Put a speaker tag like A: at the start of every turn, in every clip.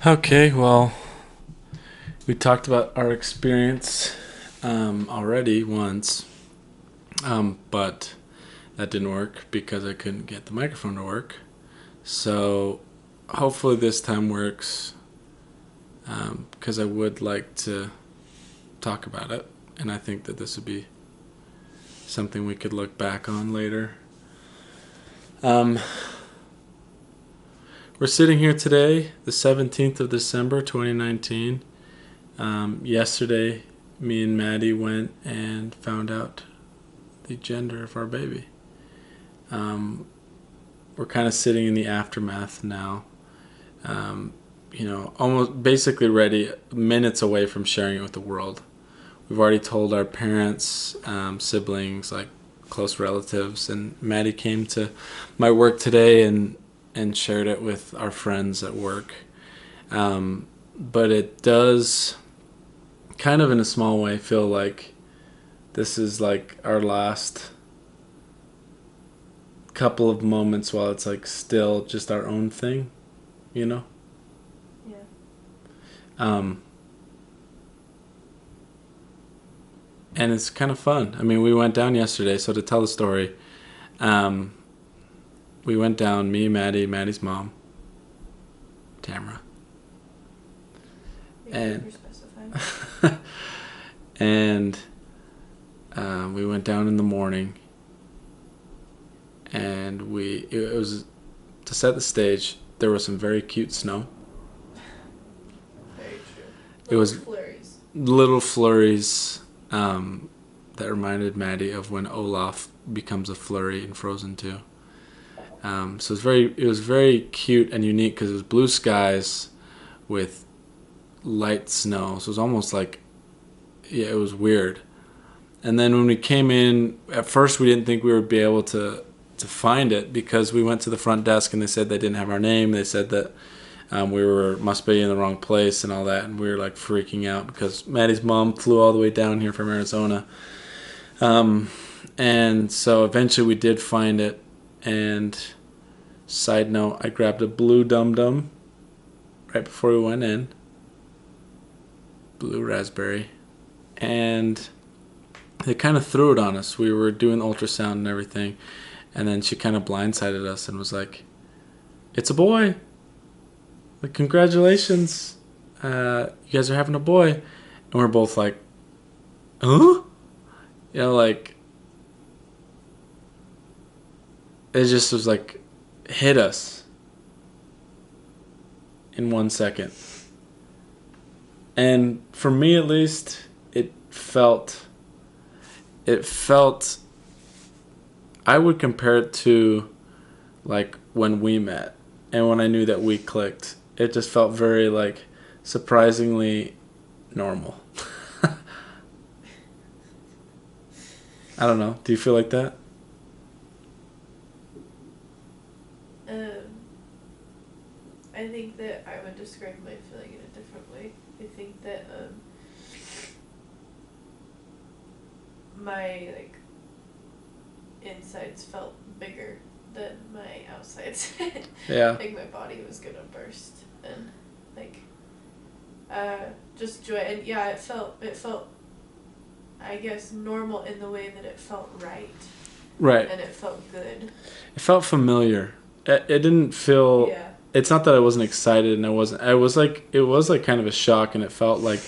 A: Okay, well, we talked about our experience already once, but that didn't work because I couldn't get the microphone to work. So hopefully this time works because I would like to talk about it, and I think that this would be something we could look back on later. Um, we're sitting here today, the 17th of December, 2019. Yesterday, me and Maddy went and found out the gender of our baby. We're kind of sitting in the aftermath now. Almost basically ready, minutes away from sharing it with the world. We've already told our parents, siblings, like close relatives, and Maddy came to my work today and shared it with our friends at work. But it does kind of in a small way feel like this is like our last couple of moments while it's like still just our own thing, you know?
B: Yeah.
A: And it's kind of fun. I mean, we went down yesterday, so to tell the story, um, we went down, me, Maddy, Maddy's mom, Tamara.
B: Thank you for specifying.
A: And we went down in the morning, and it was to set the stage. There was some very cute snow.
B: Very true.
A: It was
B: flurries.
A: little flurries that reminded Maddy of when Olaf becomes a flurry in Frozen 2. So it was very cute and unique because it was blue skies with light snow. So it was almost like, yeah, it was weird. And then when we came in, at first we didn't think we would be able to find it because we went to the front desk and they said they didn't have our name. They said that must be in the wrong place and all that, and we were like freaking out because Maddy's mom flew all the way down here from Arizona. And so eventually we did find it. And side note, I grabbed a blue Dum Dum right before we went in, blue raspberry, and they kind of threw it on us. We were doing ultrasound and everything, and then she kind of blindsided us and was like, "It's a boy. Like, congratulations, you guys are having a boy." And we're both like, "Huh?" Like it just was like hit us in 1 second. And for me at least, it felt I would compare it to like when we met and when I knew that we clicked. It just felt very like surprisingly normal. I don't know. Do you feel like that?
B: I think that I would describe my feeling in a different way. I think that my insides felt bigger than my outsides.
A: Yeah.
B: Like my body was gonna burst and just joy. And yeah, it felt I guess normal in the way that it felt right.
A: Right.
B: And it felt good.
A: It felt familiar. It didn't feel.
B: Yeah.
A: It's not that I wasn't excited, and I wasn't. I was like, it was like kind of a shock, and it felt like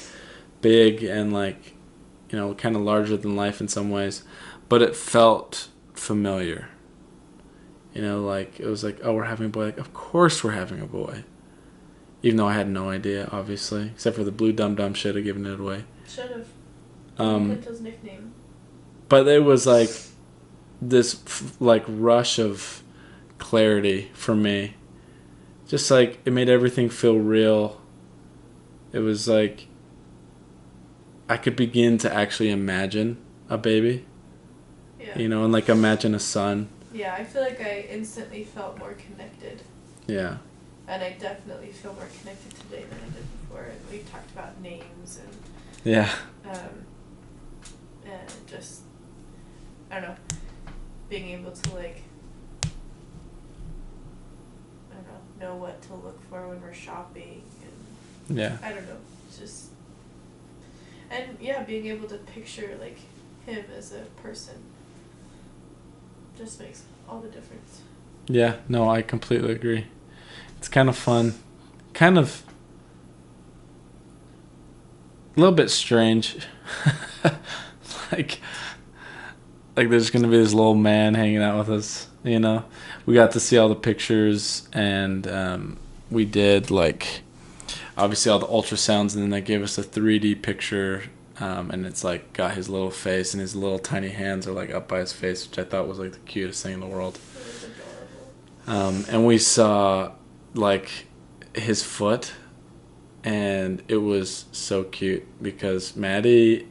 A: big and like, kind of larger than life in some ways, but it felt familiar. Like it was like, oh, we're having a boy. Like, of course we're having a boy. Even though I had no idea, obviously, except for the blue dum dum should have given it away.
B: Should have. His nickname.
A: But it was like this like rush of clarity for me. Just like it made everything feel real. It was like I could begin to actually imagine a baby.
B: Yeah.
A: And like imagine a son.
B: Yeah, I feel like I instantly felt more connected.
A: Yeah.
B: And I definitely feel more connected today than I did before. And we talked about names and
A: Yeah.
B: and just I don't know, being able to know what to look for when we're shopping and
A: Yeah.
B: I don't know. It's just, and yeah, being able to picture like him as a person just makes all the difference.
A: Yeah, no, I completely agree. It's kind of fun. Kind of a little bit strange. like like there's gonna be this little man hanging out with us, you know. We got to see all the pictures, and we did like obviously all the ultrasounds, and then they gave us a 3D picture, and it's like got his little face, and his little tiny hands are like up by his face, which I thought was like the cutest thing in the world.
B: It was adorable.
A: And we saw like his foot, and it was so cute because Maddie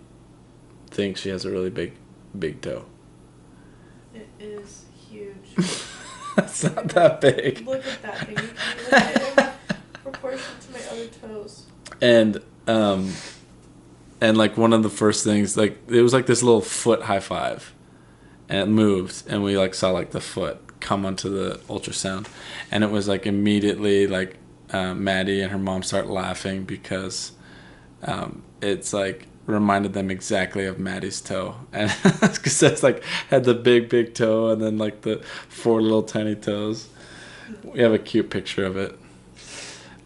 A: thinks she has a really big toe.
B: It is huge.
A: It's not that big.
B: Look at that thing. You can look at it in proportion to my other toes.
A: And like one of the first things, like it was like this little foot high five, and it moved, and we like saw like the foot come onto the ultrasound, and it was like immediately like Maddie and her mom start laughing because it's like reminded them exactly of Maddie's toe, and because that's like had the big toe and then like the 4 little tiny toes. We have a cute picture of it.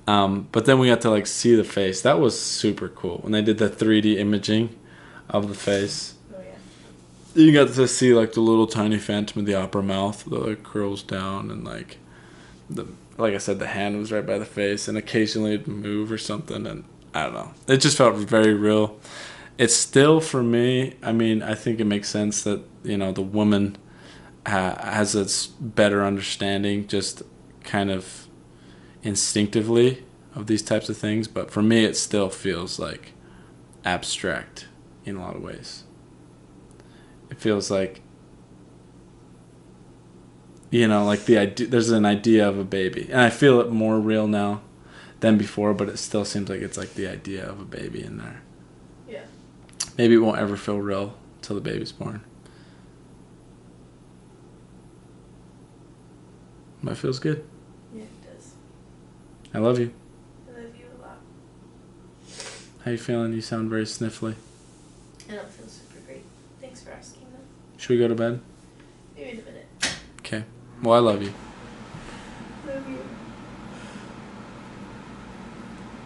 A: But then we got to like see the face. That was super cool when they did the 3D imaging of the face.
B: Oh yeah.
A: You got to see like the little tiny Phantom of the Opera mouth that like curls down, and like like I said, the hand was right by the face, and occasionally it'd move or something, and I don't know. It just felt very real. It's still for me. I mean, I think it makes sense that the woman has a better understanding, just kind of instinctively, of these types of things. But for me, it still feels like abstract in a lot of ways. It feels like like the idea. There's an idea of a baby, and I feel it more real now than before. But it still seems like it's like the idea of a baby in there.
B: Yeah.
A: Maybe it won't ever feel real till the baby's born. But it feels good.
B: Yeah, it does.
A: I love you.
B: I love you a lot.
A: How you feeling? You sound very sniffly.
B: I don't feel super great. Thanks for asking though.
A: Should we go to bed?
B: Maybe in a minute.
A: Okay. Well, I love you.